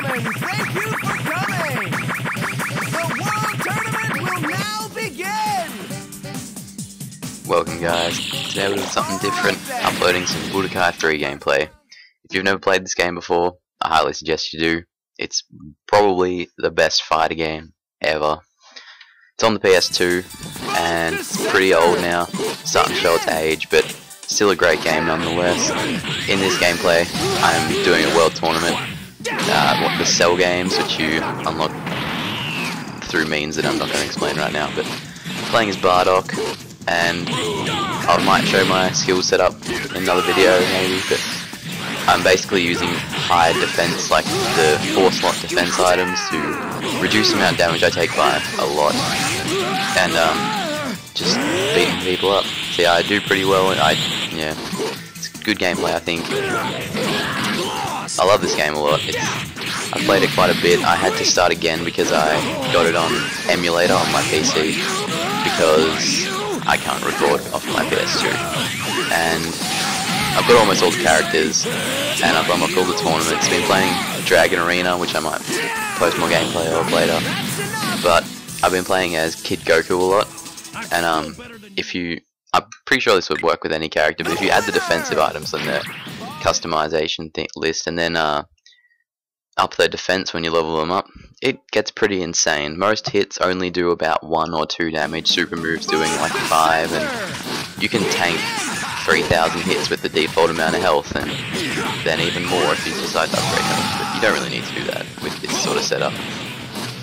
gentlemen, thank you for coming! The World Tournament will now begin! Welcome guys, today we're doing something different, uploading some Budokai 3 gameplay. If you've never played this game before, I highly suggest you do. It's probably the best fighter game ever. It's on the PS2, and it's pretty old now, starting to show its age, but still a great game nonetheless. In this gameplay, I'm doing a world tournament, the cell games, which you unlock through means that I'm not going to explain right now, but playing as Bardock, and I might show my skill setup in another video maybe, but I'm basically using high defense, like the 4-slot defense items, to reduce the amount of damage I take by a lot, and just beating people up. So yeah, I do pretty well, and yeah, it's good gameplay I think. I love this game a lot. I played it quite a bit. I had to start again because I got it on emulator on my PC because I can't record off my PS2, and I've got almost all the characters, and I've unlocked all the tournaments. Been playing Dragon Arena, which I might post more gameplay of later, but I've been playing as Kid Goku a lot, and I'm pretty sure this would work with any character, but if you add the defensive items on the customization list, and then up their defense when you level them up, it gets pretty insane. Most hits only do about 1 or 2 damage, super moves doing like 5, and you can tank 3,000 hits with the default amount of health, and then even more if you decide to upgrade health, but you don't really need to do that with this sort of setup.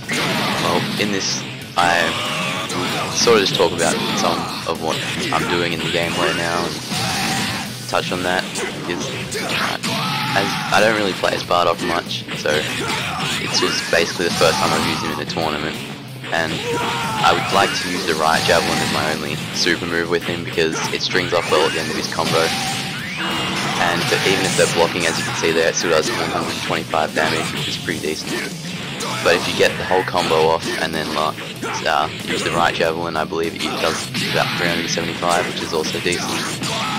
Well, in this, I sort of just talk about some of what I'm doing in the gameplay now, and touch on that, because as I don't really play as Bardock much, so it's just basically the first time I've used him in a tournament, and I would like to use the right javelin as my only super move with him because it strings off well at the end of his combo, and even if they're blocking, as you can see there, it still does 125 damage, which is pretty decent. But if you get the whole combo off and then use the right javelin, I believe it does about 375, which is also decent.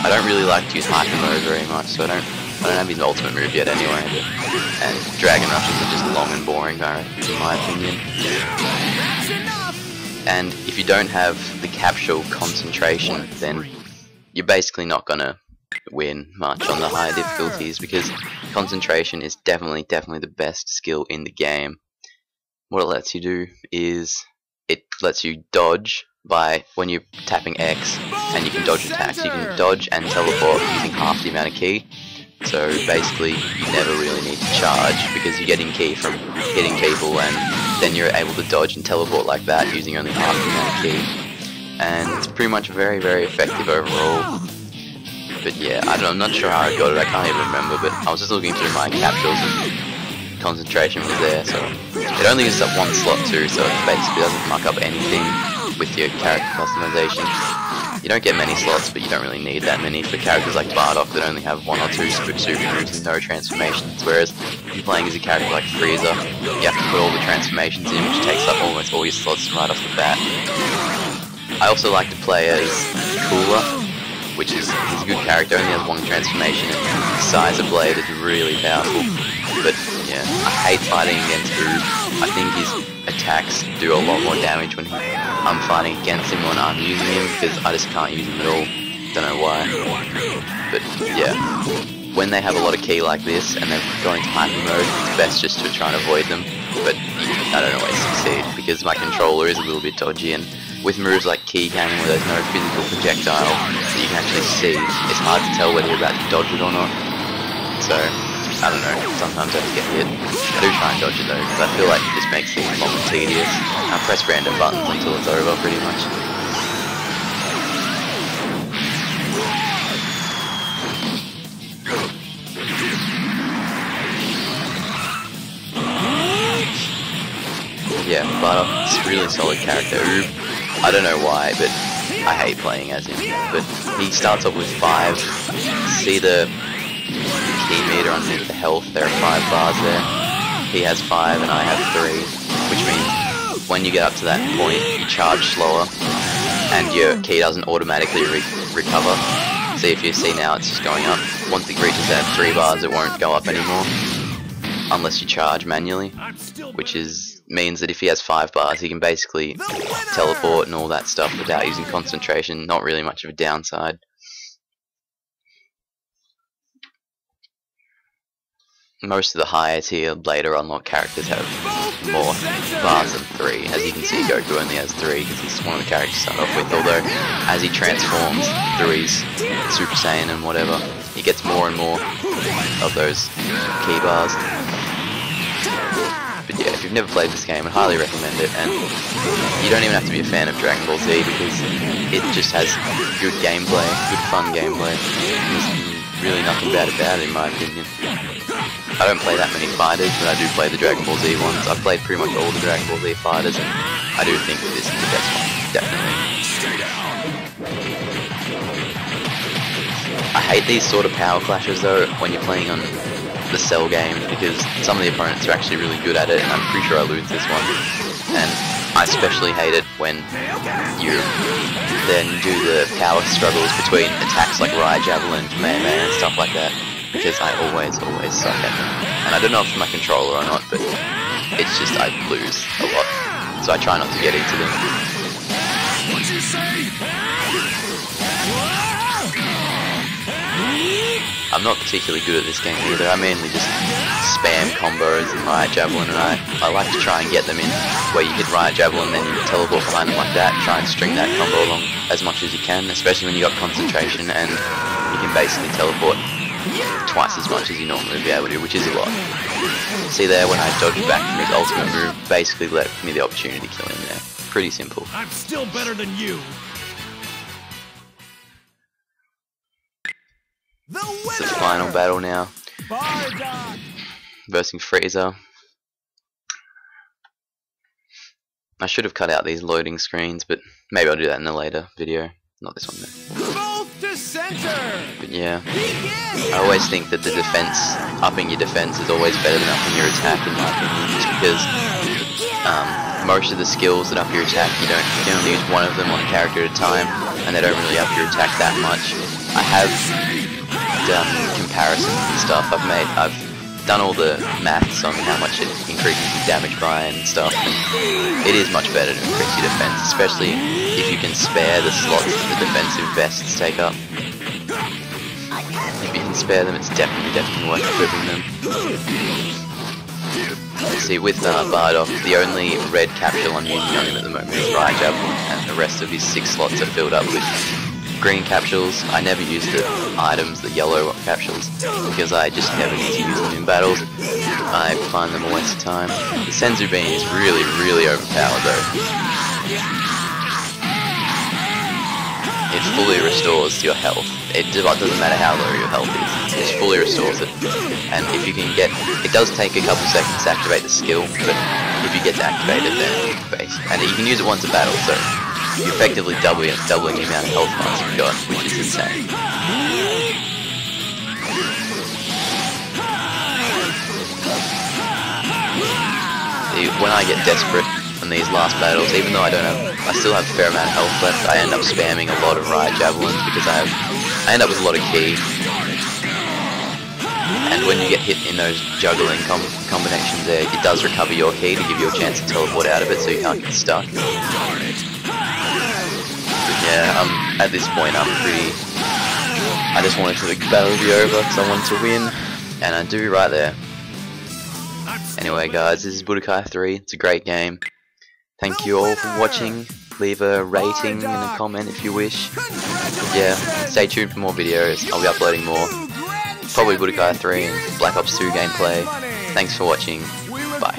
I don't really like to use hyper mode very much, so I don't have his ultimate move yet anyway, and Dragon Rushes are just long and boring, in my opinion. And if you don't have the capsule concentration, then you're basically not gonna win much on the higher difficulties, because concentration is definitely the best skill in the game. What it lets you do is it lets you dodge by when you're tapping X, and you can dodge attacks. You can dodge and teleport using half the amount of ki. So basically, you never really need to charge because you're getting ki from hitting people, and then you're able to dodge and teleport like that using only half the amount of ki. And it's pretty much very effective overall. But yeah, I'm not sure how I got it. I can't even remember. But I was just looking through my capsules, and concentration was there. So it only uses up 1 slot too. So it basically doesn't muck up anything with your character customization. You don't get many slots, but you don't really need that many for characters like Bardock that only have 1 or 2 super moves and no transformations, whereas if you're playing as a character like Frieza, you have to put all the transformations in, which takes up almost all your slots right off the bat. I also like to play as Cooler, which he's a good character, only has 1 transformation, and the size of blade is really powerful. But yeah, I hate fighting against Oob. I think his attacks do a lot more damage when I'm fighting against him when I'm using him, because I just can't use him at all. Don't know why. But yeah, when they have a lot of ki like this and they're going to hyper mode, it's best just to try and avoid them. But I don't always succeed because my controller is a little bit dodgy, and with moves like ki cannon where there's no physical projectile that you can actually see, it's hard to tell whether you're about to dodge it or not. So I don't know, sometimes I just get hit. I do try and dodge it though, because I feel like it just makes things long and tedious. I press random buttons until it's over, pretty much. Yeah, Bardock is a really solid character. I don't know why, but I hate playing as him. But he starts off with 5. See the ki meter underneath the health, there are 5 bars there. He has 5 and I have 3, which means when you get up to that point, you charge slower, and your ki doesn't automatically recover. See, if you see now, it's just going up. Once it reaches that 3 bars, it won't go up anymore. unless you charge manually, which means that if he has 5 bars, he can basically teleport and all that stuff without using concentration. Not really much of a downside. Most of the higher tier later unlocked characters have more bars than 3. As you can see, Goku only has 3 because he's one of the characters to start off with, although as he transforms through his Super Saiyan and whatever, he gets more and more of those key bars. But yeah, if you've never played this game, I'd highly recommend it, and you don't even have to be a fan of Dragon Ball Z because it just has good gameplay, good fun gameplay. There's really nothing bad about it in my opinion. I don't play that many fighters, but I do play the Dragon Ball Z ones. I've played pretty much all the Dragon Ball Z fighters, and I do think that this is the best one, definitely. I hate these sort of power clashes though when you're playing on the Cell games, because some of the opponents are actually really good at it, and I'm pretty sure I lose this one. And I especially hate it when you then do the power struggles between attacks like Riot Javelin, Kamehameha and stuff like that, because I always suck at them. And I don't know if it's my controller or not, but it's just I lose a lot, so I try not to get into them. I'm not particularly good at this game either. I mainly just spam combos and Riot Javelin, and I like to try and get them in where you hit Riot Javelin and then you teleport behind them like that, try and string that combo along as much as you can, especially when you got concentration and you can basically teleport twice as much as you normally would be able to, which is a lot. See there, when I dodged back from his ultimate move, basically left me the opportunity to kill him there. Pretty simple. I'm still better than you. It's the final battle now. Versing Frieza. I should have cut out these loading screens, but maybe I'll do that in a later video. Not this one though. Both to center. But yeah, I always think that the defense, upping your defense is always better than upping your attack in my opinion, just because most of the skills that up your attack, you can only use one of them on a character at a time, and they don't really up your attack that much. I have done comparisons and stuff. I've done all the maths on how much it increases your damage by and stuff, and it is much better to increase your defense, especially if you can spare the slots that the defensive vests take up. If you can spare them, it's definitely worth equipping them. See, with Bardock, the only red capsule I'm using on him at the moment is Riot Javelin, and the rest of his 6 slots are filled up with green capsules. I never use the items, the yellow capsules, because I just never need to use them in battles. I find them a waste of time. The Senzu Bean is really overpowered though. It fully restores your health. It doesn't matter how low your health is, it just fully restores it. And if you can get, it does take a couple seconds to activate the skill, but if you get to activate it then, and you can use it once a battle, so you're effectively doubling the amount of health points you've got, which is insane. When I get desperate in these last battles, even though I still have a fair amount of health left, I end up spamming a lot of Riot Javelins because I end up with a lot of ki. And when you get hit in those juggling combinations there, it does recover your ki to give you a chance to teleport out of it so you can't get stuck. Yeah, at this point I just wanted the battle to be over because I wanted to win, and I do right there. Anyway guys, this is Budokai 3, it's a great game. Thank you all for watching, leave a rating and a comment if you wish. Yeah, stay tuned for more videos, I'll be uploading more. Probably Budokai 3 and Black Ops 2 gameplay. Thanks for watching, bye.